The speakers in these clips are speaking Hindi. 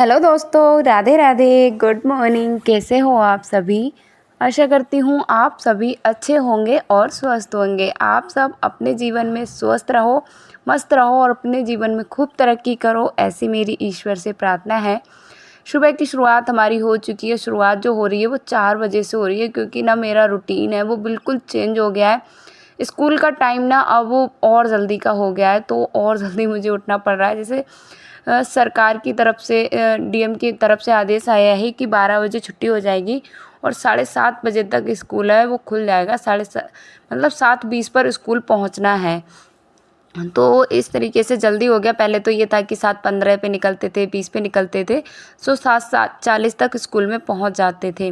हेलो दोस्तों, राधे राधे। Good morning. कैसे हो आप सभी? आशा करती हूँ आप सभी अच्छे होंगे और स्वस्थ होंगे। आप सब अपने जीवन में स्वस्थ रहो, मस्त रहो और अपने जीवन में खूब तरक्की करो, ऐसी मेरी ईश्वर से प्रार्थना है। सुबह की शुरुआत हमारी हो चुकी है। शुरुआत जो हो रही है वो 4 बजे से हो रही है, क्योंकि ना मेरा रूटीन है वो बिल्कुल चेंज हो गया है। स्कूल का टाइम ना अब वो और जल्दी का हो गया है, तो और जल्दी मुझे उठना पड़ रहा है। जैसे सरकार की तरफ से डीएम की तरफ से आदेश आया है कि 12 बजे छुट्टी हो जाएगी और 7:30 बजे तक स्कूल है वो खुल जाएगा। मतलब 7:20 पर स्कूल पहुंचना है। तो इस तरीके से जल्दी हो गया। पहले तो ये था कि 7:15 पे निकलते थे, 20 पे निकलते थे, सो 7:40 तक स्कूल में पहुंच जाते थे।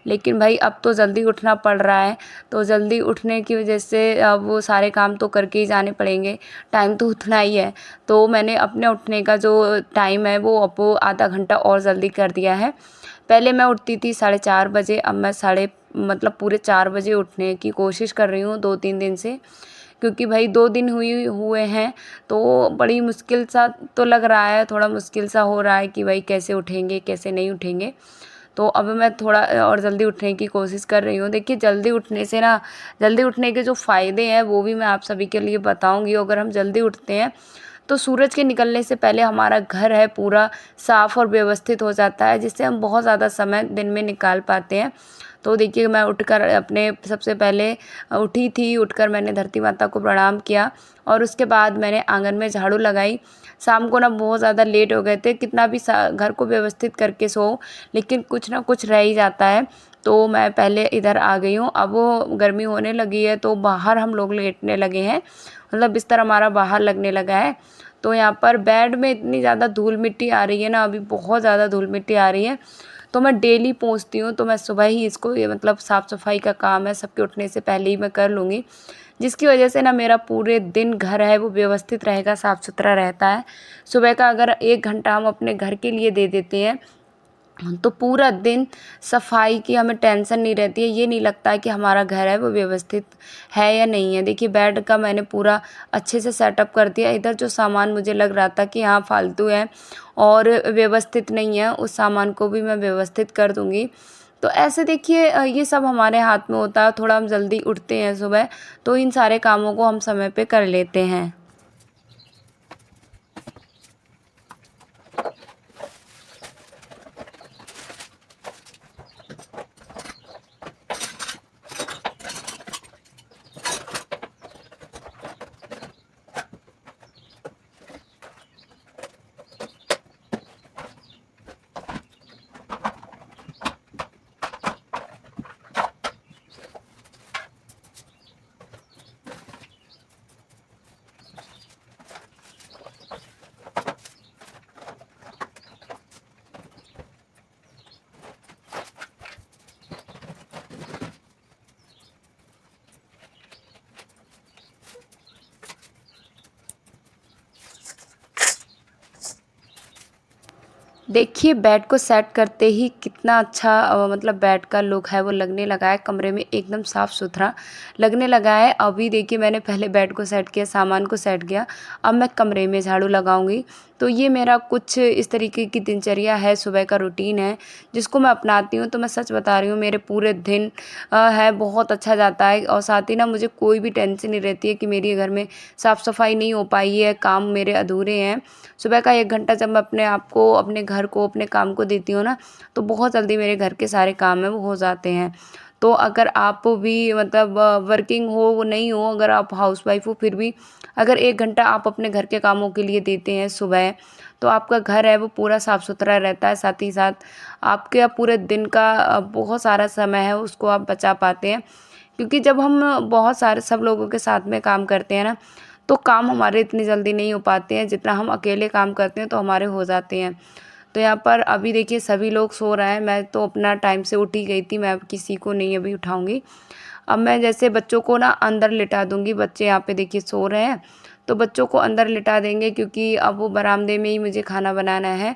लेकिन भाई अब तो जल्दी उठना पड़ रहा है, तो जल्दी उठने की वजह से अब वो सारे काम तो करके ही जाने पड़ेंगे। टाइम तो उतना ही है, तो मैंने अपने उठने का जो टाइम है वो अब आधा घंटा और जल्दी कर दिया है। पहले मैं उठती थी 4:30 बजे, अब मैं पूरे 4 बजे उठने की कोशिश कर रही हूँ 2-3 दिन से। क्योंकि भाई 2 दिन हुए हैं, तो बड़ी मुश्किल सा तो लग रहा है, थोड़ा मुश्किल सा हो रहा है कि भाई कैसे उठेंगे कैसे नहीं उठेंगे। तो अब मैं थोड़ा और जल्दी उठने की कोशिश कर रही हूँ। देखिए, जल्दी उठने के जो फ़ायदे हैं वो भी मैं आप सभी के लिए बताऊँगी। अगर हम जल्दी उठते हैं तो सूरज के निकलने से पहले हमारा घर है पूरा साफ़ और व्यवस्थित हो जाता है, जिससे हम बहुत ज़्यादा समय दिन में निकाल पाते हैं। तो देखिए, मैं उठकर अपने सबसे पहले उठी थी, उठकर मैंने धरती माता को प्रणाम किया और उसके बाद मैंने आंगन में झाड़ू लगाई। शाम को ना बहुत ज़्यादा लेट हो गए थे, कितना भी घर को व्यवस्थित करके सोओ लेकिन कुछ ना कुछ रह ही जाता है। तो मैं पहले इधर आ गई हूँ। अब वो गर्मी होने लगी है तो बाहर हम लोग लेटने लगे हैं, मतलब बिस्तर हमारा बाहर लगने लगा है। तो यहाँ पर बेड में इतनी ज़्यादा धूल मिट्टी आ रही है ना, अभी बहुत ज़्यादा धूल मिट्टी आ रही है। तो मैं डेली पोंछती हूँ, तो मैं सुबह ही इसको ये मतलब साफ़ सफाई का काम है, सबके उठने से पहले ही मैं कर लूँगी, जिसकी वजह से ना मेरा पूरे दिन घर है वो व्यवस्थित रहेगा, साफ़ सुथरा रहता है। सुबह का अगर 1 घंटा हम अपने घर के लिए दे देते हैं तो पूरा दिन सफाई की हमें टेंशन नहीं रहती है। ये नहीं लगता है कि हमारा घर है वो व्यवस्थित है या नहीं है। देखिए, बेड का मैंने पूरा अच्छे से सेटअप कर दिया। इधर जो सामान मुझे लग रहा था कि हाँ फालतू है और व्यवस्थित नहीं है, उस सामान को भी मैं व्यवस्थित कर दूँगी। तो ऐसे देखिए, ये सब हमारे हाथ में होता है। थोड़ा हम जल्दी उठते हैं सुबह, तो इन सारे कामों को हम समय पे कर लेते हैं। देखिए, बेड को सेट करते ही कितना अच्छा मतलब बेड का लुक है वो लगने लगा है, कमरे में एकदम साफ़ सुथरा लगने लगा है। अभी देखिए, मैंने पहले बेड को सेट किया, सामान को सेट किया, अब मैं कमरे में झाड़ू लगाऊंगी। तो ये मेरा कुछ इस तरीके की दिनचर्या है, सुबह का रूटीन है जिसको मैं अपनाती हूँ। तो मैं सच बता रही हूँ, मेरे पूरे दिन है बहुत अच्छा जाता है और साथ ही ना मुझे कोई भी टेंशन नहीं रहती है कि मेरे घर में साफ़ सफाई नहीं हो पाई है, काम मेरे अधूरे हैं। सुबह का 1 घंटा जब मैं अपने आप को, अपने घर को, अपने काम को देती हूँ ना, तो बहुत जल्दी मेरे घर के सारे काम हैं वो हो जाते हैं। तो अगर आप भी मतलब वर्किंग हो वो नहीं हो, अगर आप हाउसवाइफ हो, फिर भी अगर 1 घंटा आप अपने घर के कामों के लिए देते हैं सुबह, तो आपका घर है वो पूरा साफ़ सुथरा रहता है। साथ ही साथ आपके पूरे दिन का बहुत सारा समय है उसको आप बचा पाते हैं। क्योंकि जब हम बहुत सारे सब लोगों के साथ में काम करते हैं ना, तो काम हमारे इतनी जल्दी नहीं हो पाते हैं, जितना हम अकेले काम करते हैं तो हमारे हो जाते हैं। तो यहाँ पर अभी देखिए सभी लोग सो रहे हैं, मैं तो अपना टाइम से उठ ही गई थी, मैं अब किसी को नहीं अभी उठाऊँगी। अब मैं जैसे बच्चों को ना अंदर लिटा दूँगी, बच्चे यहाँ पे देखिए सो रहे हैं, तो बच्चों को अंदर लिटा देंगे, क्योंकि अब वो बरामदे में ही मुझे खाना बनाना है।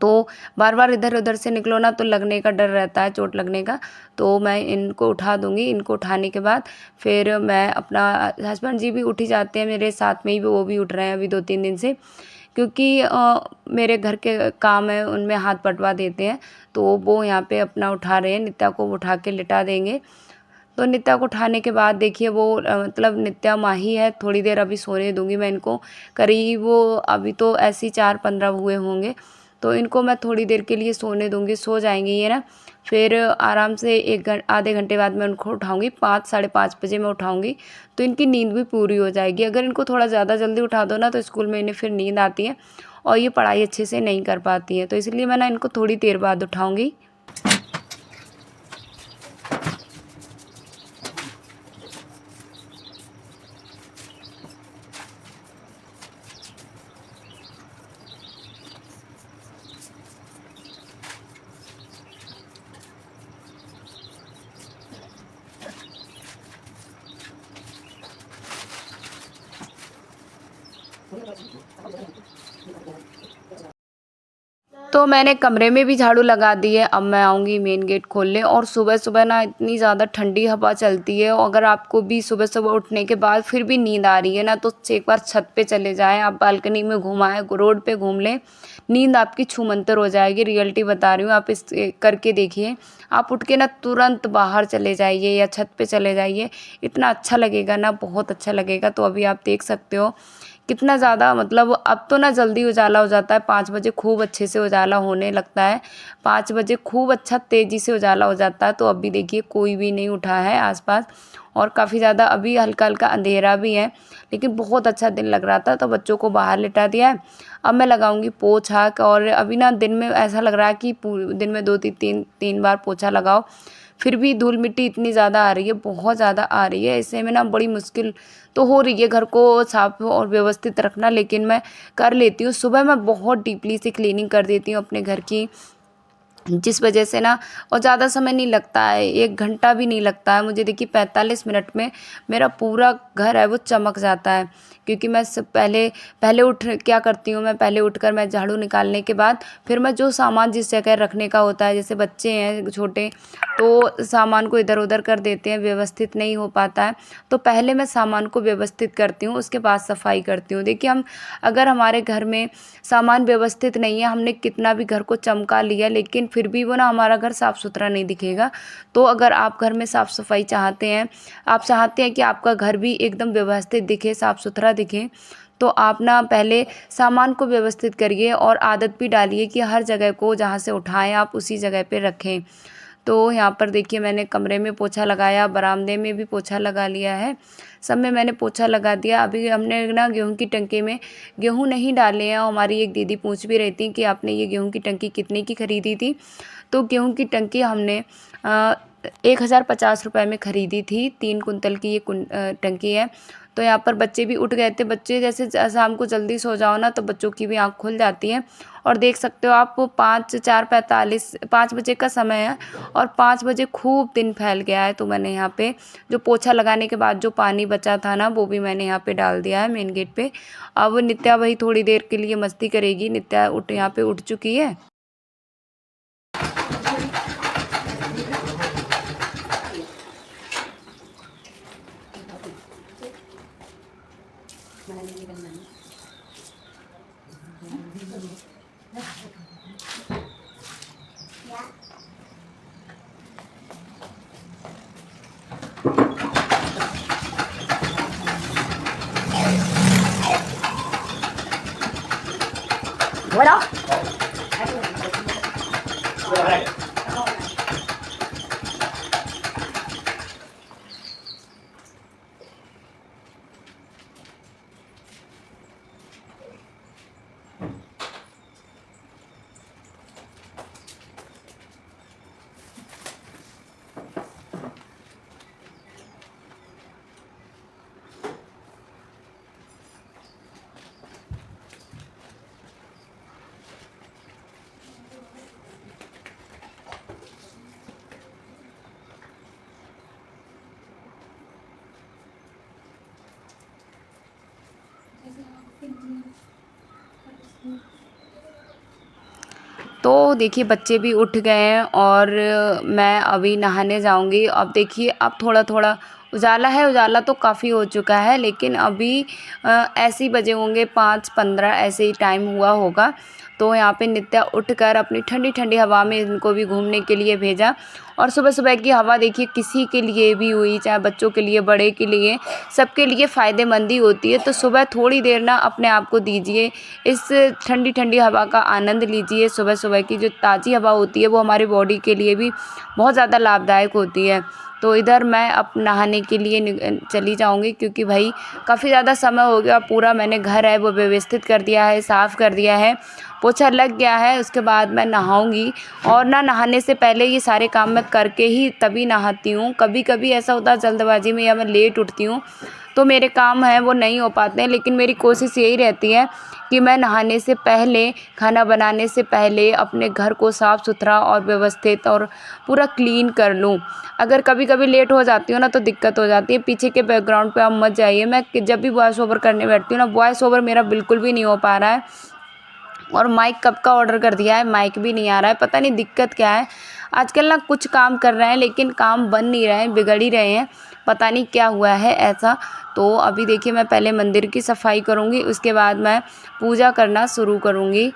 तो बार-बार इधर-उधर से निकलो ना तो लगने का डर रहता है, चोट लगने का। तो मैं इनको उठा दूँगी, इनको उठाने के बाद फिर मैं अपना हस्बैंड जी भी उठ ही जाते हैं मेरे साथ में ही, वो भी उठ रहे हैं अभी 2-3 दिन से। क्योंकि मेरे घर के काम है उनमें हाथ बटवा देते हैं। तो वो यहाँ पे अपना उठा रहे हैं, नित्या को उठा के लिटा देंगे। तो नित्या को उठाने के बाद देखिए वो मतलब नित्या माही है, थोड़ी देर अभी सोने दूंगी मैं इनको। करीब वो अभी तो ऐसे ही 4-15 हुए होंगे, तो इनको मैं थोड़ी देर के लिए सोने दूंगी, सो जाएंगे ये ना। फिर आराम से आधे घंटे बाद मैं उनको उठाऊंगी, 5-5:30 बजे मैं उठाऊंगी, तो इनकी नींद भी पूरी हो जाएगी। अगर इनको थोड़ा ज़्यादा जल्दी उठा दो ना तो स्कूल में इन्हें फिर नींद आती है और ये पढ़ाई अच्छे से नहीं कर पाती है, तो इसलिए मैं ना इनको थोड़ी देर बाद उठाऊंगी। तो मैंने कमरे में भी झाड़ू लगा दी है। अब मैं आऊँगी मेन गेट खोलने। और सुबह सुबह ना इतनी ज़्यादा ठंडी हवा चलती है, और अगर आपको भी सुबह सुबह उठने के बाद फिर भी नींद आ रही है ना, तो एक बार छत पे चले जाएं, आप बालकनी में घुमाएं, रोड पे घूम लें, नींद आपकी छूमंतर हो जाएगी। रियलिटी बता रही हूँ, आप इस करके देखिए। आप उठ के ना तुरंत बाहर चले जाइए या छत पे चले जाइए, इतना अच्छा लगेगा ना, बहुत अच्छा लगेगा। तो अभी आप देख सकते हो कितना ज़्यादा, मतलब अब तो ना जल्दी उजाला हो जाता है, 5 बजे खूब अच्छे से उजाला होने लगता है। 5 बजे खूब अच्छा तेज़ी से उजाला हो जाता है। तो अभी देखिए कोई भी नहीं उठा है आसपास, और काफ़ी ज़्यादा अभी हल्का हल्का अंधेरा भी है, लेकिन बहुत अच्छा दिन लग रहा था, तो बच्चों को बाहर लिटा दिया है। अब मैं लगाऊंगी पोछा। और अभी ना दिन में ऐसा लग रहा है कि दिन में 2-3 बार पोछा लगाओ, फिर भी धूल मिट्टी इतनी ज़्यादा आ रही है, बहुत ज़्यादा आ रही है। ऐसे में ना बड़ी मुश्किल तो हो रही है घर को साफ और व्यवस्थित रखना, लेकिन मैं कर लेती हूँ। सुबह मैं बहुत डीपली से क्लीनिंग कर देती हूँ अपने घर की, जिस वजह से ना, और ज़्यादा समय नहीं लगता है, 1 घंटा भी नहीं लगता है मुझे। देखिए 45 मिनट में मेरा पूरा घर है वो चमक जाता है। क्योंकि मैं पहले पहले उठ क्या करती हूँ, मैं पहले उठकर मैं झाड़ू निकालने के बाद फिर मैं जो सामान जिस जगह रखने का होता है, जैसे बच्चे हैं छोटे तो सामान को इधर उधर कर देते हैं, व्यवस्थित नहीं हो पाता है, तो पहले मैं सामान को व्यवस्थित करती हूँ, उसके बाद सफाई करती हूँ। देखिए हम अगर हमारे घर में सामान व्यवस्थित नहीं है, हमने कितना भी घर को चमका लिया, लेकिन फिर भी वो ना हमारा घर साफ़ सुथरा नहीं दिखेगा। तो अगर आप घर में साफ़ सफाई चाहते हैं, आप चाहते हैं कि आपका घर भी एकदम व्यवस्थित दिखे, साफ़ सुथरा दिखे, तो आप ना पहले सामान को व्यवस्थित करिए और आदत भी डालिए कि हर जगह को जहाँ से उठाएं आप उसी जगह पे रखें। तो यहाँ पर देखिए मैंने कमरे में पोछा लगाया, बरामदे में भी पोछा लगा लिया है, सब में मैंने पोछा लगा दिया। अभी हमने ना गेहूं की टंकी में गेहूं नहीं डाले हैं। हमारी एक दीदी पूछ भी रही थी कि आपने ये गेहूं की टंकी कितने की खरीदी थी। तो गेहूं की टंकी हमने 1050 रुपये में ख़रीदी थी। 3 कुंतल की ये टंकी है। तो यहाँ पर बच्चे भी उठ गए थे। बच्चे जैसे शाम को जल्दी सो जाओ ना तो बच्चों की भी आँख खुल जाती है। और देख सकते हो आप 5 बजे का समय है और 5 बजे खूब दिन फैल गया है। तो मैंने यहाँ पे जो पोछा लगाने के बाद जो पानी बचा था ना वो भी मैंने यहाँ पे डाल दिया है मेन गेट पे। अब नित्या वही थोड़ी देर के लिए मस्ती करेगी। नित्या यहाँ पे उठ चुकी है। Voilà. तो देखिए बच्चे भी उठ गए हैं और मैं अभी नहाने जाऊंगी। अब देखिए अब थोड़ा थोड़ा उजाला है, उजाला तो काफ़ी हो चुका है, लेकिन अभी ऐसे ही बजे होंगे 5:15 ऐसे ही टाइम हुआ होगा। तो यहाँ पे नित्या उठकर अपनी ठंडी ठंडी हवा में इनको भी घूमने के लिए भेजा। और सुबह सुबह की हवा देखिए किसी के लिए भी हुई, चाहे बच्चों के लिए, बड़े के लिए, सबके लिए फ़ायदेमंद ही होती है। तो सुबह थोड़ी देर ना अपने आप को दीजिए, इस ठंडी ठंडी हवा का आनंद लीजिए। सुबह सुबह की जो ताज़ी हवा होती है वो हमारी बॉडी के लिए भी बहुत ज़्यादा लाभदायक होती है। तो इधर मैं अब नहाने के लिए चली जाऊंगी, क्योंकि भाई काफ़ी ज़्यादा समय हो गया। पूरा मैंने घर है वो व्यवस्थित कर दिया है, साफ़ कर दिया है, पोछा लग गया है। उसके बाद मैं नहाऊंगी, और ना नहाने से पहले ये सारे काम मैं करके ही तभी नहाती हूँ। कभी कभी ऐसा होता है जल्दबाजी में या मैं लेट उठती हूँ तो मेरे काम हैं वो नहीं हो पाते हैं, लेकिन मेरी कोशिश यही रहती है कि मैं नहाने से पहले, खाना बनाने से पहले अपने घर को साफ़ सुथरा और व्यवस्थित और पूरा क्लीन कर लूँ। अगर कभी कभी लेट हो जाती हूँ ना तो दिक्कत हो जाती है। पीछे के बैकग्राउंड पे आप मत जाइए, मैं जब भी वॉइस ओवर करने बैठती हूँ ना, वॉइस ओवर मेरा बिल्कुल भी नहीं हो पा रहा है। और माइक कब का ऑर्डर कर दिया है, माइक भी नहीं आ रहा है, पता नहीं दिक्कत क्या है। आजकल ना कुछ काम कर रहे हैं लेकिन काम बन नहीं रहे हैं, बिगड़ ही रहे हैं, पता नहीं क्या हुआ है ऐसा। तो अभी देखिए मैं पहले मंदिर की सफाई करूँगी, उसके बाद मैं पूजा करना शुरू करूँगी।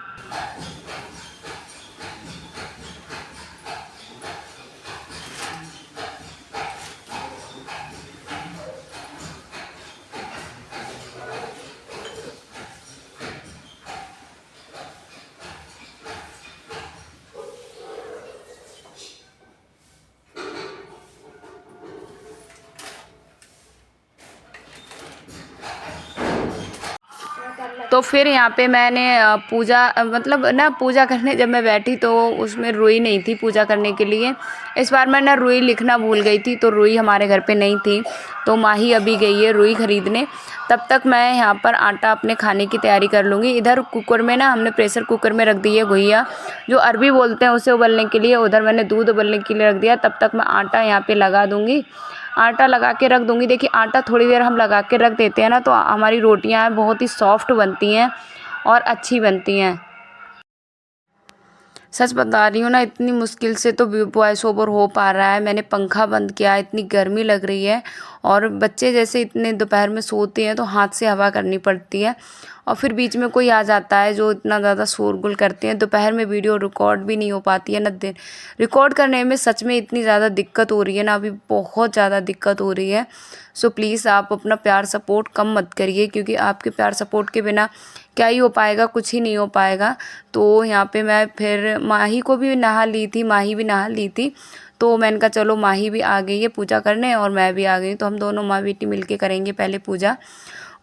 तो फिर यहाँ पे मैंने पूजा मतलब ना पूजा करने जब मैं बैठी तो उसमें रुई नहीं थी पूजा करने के लिए। इस बार मैं ना रुई लिखना भूल गई थी, तो रुई हमारे घर पे नहीं थी। तो माही अभी गई है रुई ख़रीदने। तब तक मैं यहाँ पर आटा अपने खाने की तैयारी कर लूँगी। इधर कुकर में ना हमने प्रेशर कुकर में रख दी है घुइया, जो अरबी बोलते हैं, उसे उबलने के लिए। उधर मैंने दूध उबलने के लिए रख दिया। तब तक मैं आटा यहाँ पे लगा दूँगी, आटा लगा के रख दूँगी। देखिए आटा थोड़ी देर हम लगा के रख देते हैं ना तो हमारी रोटियाँ बहुत ही सॉफ्ट बनती हैं और अच्छी बनती हैं। सच बता रही हूँ ना, इतनी मुश्किल से तो वॉइस ओवर हो पा रहा है। मैंने पंखा बंद किया, इतनी गर्मी लग रही है, और बच्चे जैसे इतने दोपहर में सोते हैं तो हाथ से हवा करनी पड़ती है, और फिर बीच में कोई आ जाता है जो इतना ज़्यादा शोरगुल करते हैं। दोपहर में वीडियो रिकॉर्ड भी नहीं हो पाती है ना, दिन रिकॉर्ड करने में सच में इतनी ज़्यादा दिक्कत हो रही है ना, अभी बहुत ज़्यादा दिक्कत हो रही है। सो प्लीज़ आप अपना प्यार सपोर्ट कम मत करिए, क्योंकि आपके प्यार सपोर्ट के बिना क्या ही हो पाएगा, कुछ ही नहीं हो पाएगा। तो यहाँ पे मैं फिर माही को भी नहा ली थी, माही भी नहा ली थी। तो मैंने कहा चलो माही भी आ गई है पूजा करने और मैं भी आ गई, तो हम दोनों माँ बेटी मिलके करेंगे पहले पूजा,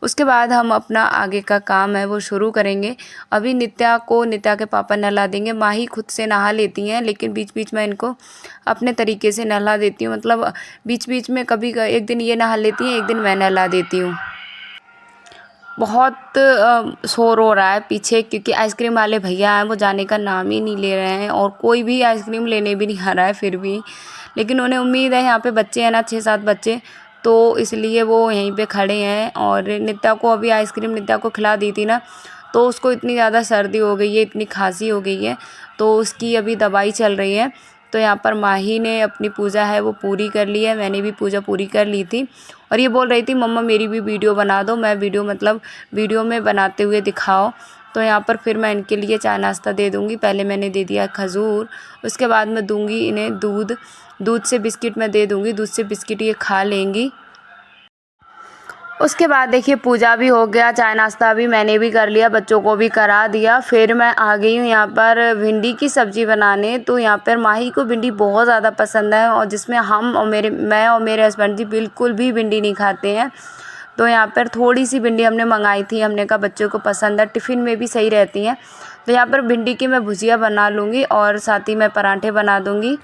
उसके बाद हम अपना आगे का काम है वो शुरू करेंगे। अभी नित्या के पापा नहला देंगे। माही खुद से नहा लेती हैं, लेकिन बीच बीच में इनको अपने तरीके से नहला देती हूँ। मतलब बीच बीच में कभी एक दिन ये नहा लेती हैं, एक दिन मैं नहला देती हूँ। बहुत शोर हो रहा है पीछे, क्योंकि आइसक्रीम वाले भैया हैं वो जाने का नाम ही नहीं ले रहे हैं, और कोई भी आइसक्रीम लेने भी नहीं आ रहा है फिर भी। लेकिन उन्हें उम्मीद है, यहाँ पे बच्चे हैं ना 6-7 बच्चे, तो इसलिए वो यहीं पे खड़े हैं। और नित्या को अभी आइसक्रीम नित्या को खिला दी थी ना, तो उसको इतनी ज़्यादा सर्दी हो गई है, इतनी खांसी हो गई है, तो उसकी अभी दवाई चल रही है। तो यहाँ पर माही ने अपनी पूजा है वो पूरी कर ली है, मैंने भी पूजा पूरी कर ली थी। और ये बोल रही थी मम्मा मेरी भी वीडियो बना दो, मैं वीडियो में बनाते हुए दिखाओ। तो यहाँ पर फिर मैं इनके लिए चाय नाश्ता दे दूँगी। पहले मैंने दे दिया खजूर, उसके बाद मैं दूँगी इन्हें दूध से बिस्किट मैं दे दूँगी, दूध से बिस्किट ये खा लेंगी। उसके बाद देखिए पूजा भी हो गया, चाय नाश्ता भी मैंने भी कर लिया, बच्चों को भी करा दिया। फिर मैं आ गई हूँ यहाँ पर भिंडी की सब्ज़ी बनाने। तो यहाँ पर माही को भिंडी बहुत ज़्यादा पसंद है, और जिसमें मैं और मेरे हस्बैंड जी बिल्कुल भी भिंडी नहीं खाते हैं। तो यहाँ पर थोड़ी सी भिंडी हमने मंगाई थी, हमने कहा बच्चों को पसंद है, टिफ़िन में भी सही रहती हैं। तो यहाँ पर भिंडी की मैं भुजिया बना लूँगी और साथ ही मैं पराठे बना दूँगी।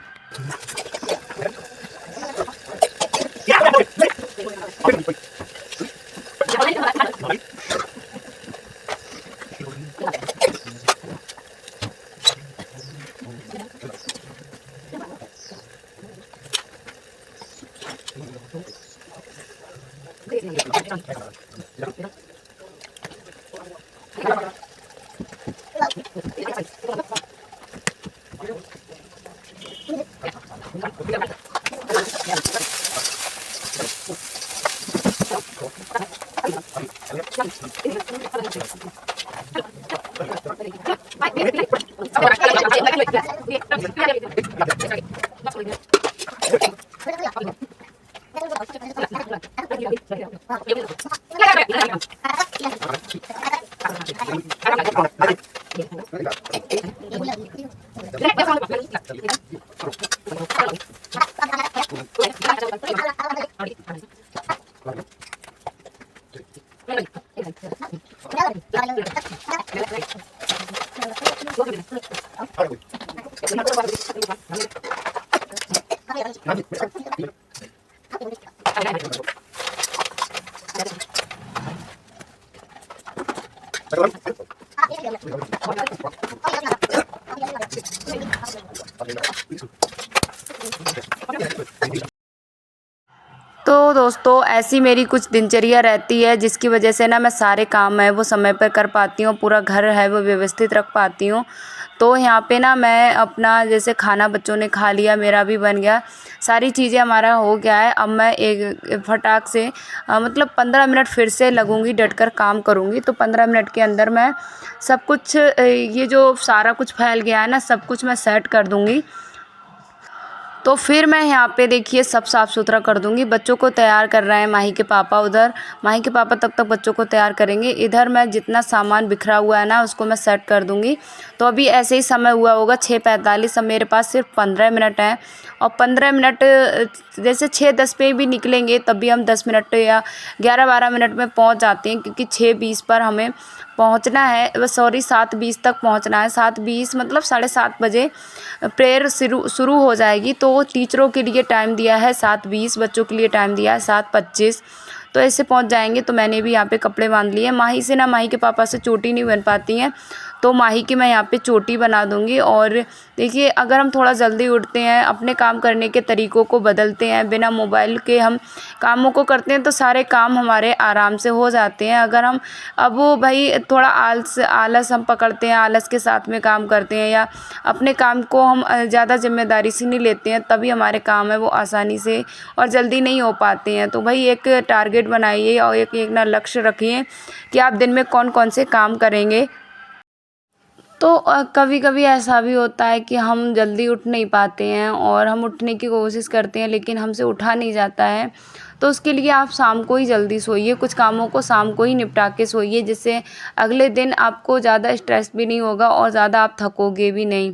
तो दोस्तों ऐसी मेरी कुछ दिनचर्या रहती है जिसकी वजह से ना मैं सारे काम है वो समय पर कर पाती हूँ, पूरा घर है वो व्यवस्थित रख पाती हूँ। तो यहाँ पे ना मैं अपना जैसे खाना बच्चों ने खा लिया, मेरा भी बन गया, सारी चीज़ें हमारा हो गया है। अब मैं एक फटाक से मतलब 15 मिनट फिर से लगूंगी, डट कर काम करूँगी। तो 15 मिनट के अंदर मैं सब कुछ ये जो सारा कुछ फैल गया है ना, सब कुछ मैं सेट कर दूँगी। तो फिर मैं यहाँ पे देखिए सब साफ़ सुथरा कर दूँगी। बच्चों को तैयार कर रहे हैं माही के पापा, उधर माही के पापा तब तक बच्चों को तैयार करेंगे। इधर मैं जितना सामान बिखरा हुआ है ना उसको मैं सेट कर दूँगी। तो अभी ऐसे ही समय हुआ होगा 6:45। अब मेरे पास सिर्फ 15 मिनट हैं और 15 मिनट जैसे 6:10 पे भी निकलेंगे तब भी हम 10 मिनट या 11-12 मिनट में पहुँच जाते हैं, क्योंकि 6:20 पर हमें पहुंचना है, सॉरी 7:20 तक पहुंचना है। 7:20 मतलब 7:30 बजे प्रेयर शुरू हो जाएगी। तो टीचरों के लिए टाइम दिया है 7:20, बच्चों के लिए टाइम दिया है 7:25। तो ऐसे पहुंच जाएंगे। तो मैंने भी यहाँ पे कपड़े बांध लिए। माही से ना, माही के पापा से चोटी नहीं बन पाती हैं, तो माही की मैं यहाँ पे चोटी बना दूँगी। और देखिए अगर हम थोड़ा जल्दी उठते हैं, अपने काम करने के तरीक़ों को बदलते हैं, बिना मोबाइल के हम कामों को करते हैं, तो सारे काम हमारे आराम से हो जाते हैं। अगर हम अब वो भाई थोड़ा आलस हम पकड़ते हैं, आलस के साथ में काम करते हैं, या अपने काम को हम ज़्यादा ज़िम्मेदारी से नहीं लेते हैं, तभी हमारे काम है वो आसानी से और जल्दी नहीं हो पाते हैं। तो भाई एक टारगेट बनाइए और एक ना लक्ष्य रखिए कि आप दिन में कौन कौन से काम करेंगे। तो कभी कभी ऐसा भी होता है कि हम जल्दी उठ नहीं पाते हैं और हम उठने की कोशिश करते हैं लेकिन हमसे उठा नहीं जाता है। तो उसके लिए आप शाम को ही जल्दी सोइए, कुछ कामों को शाम को ही निपटा के सोइए, जिससे अगले दिन आपको ज़्यादा स्ट्रेस भी नहीं होगा और ज़्यादा आप थकोगे भी नहीं।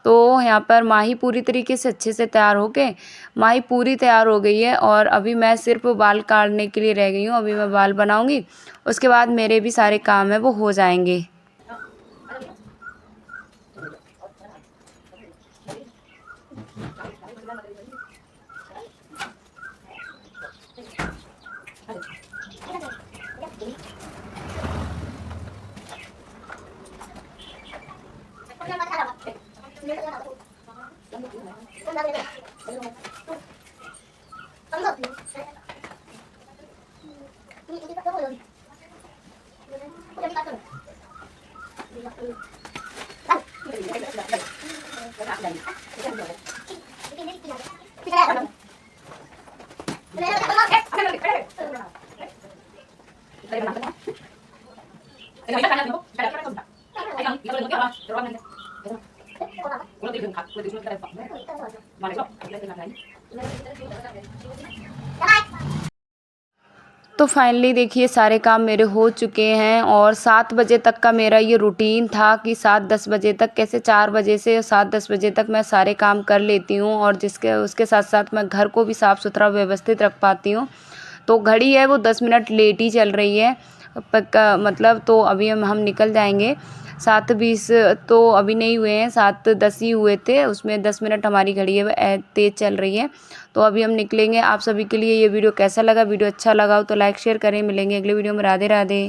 तो यहाँ पर माही पूरी तरीके से अच्छे से तैयार हो गए, माही पूरी तैयार हो गई है और अभी मैं सिर्फ बाल काटने के लिए रह गई हूँ। अभी मैं बाल बनाऊँगी, उसके बाद मेरे भी सारे काम है वो हो जाएंगे। तो फाइनली देखिए सारे काम मेरे हो चुके हैं और 7 बजे तक का मेरा ये रूटीन था कि 7-10 बजे तक, कैसे 4 बजे से 7-10 बजे तक मैं सारे काम कर लेती हूँ और जिसके उसके साथ साथ मैं घर को भी साफ़ सुथरा व्यवस्थित रख पाती हूँ। तो घड़ी है वो 10 मिनट लेट ही चल रही है पक्का, मतलब तो अभी हम निकल जाएंगे। 7:20 तो अभी नहीं हुए हैं, 7:10 ही हुए थे, उसमें 10 मिनट हमारी घड़ी है तेज़ चल रही है। तो अभी हम निकलेंगे। आप सभी के लिए ये वीडियो कैसा लगा? वीडियो अच्छा लगा हो तो लाइक शेयर करें। मिलेंगे अगले वीडियो में। राधे राधे।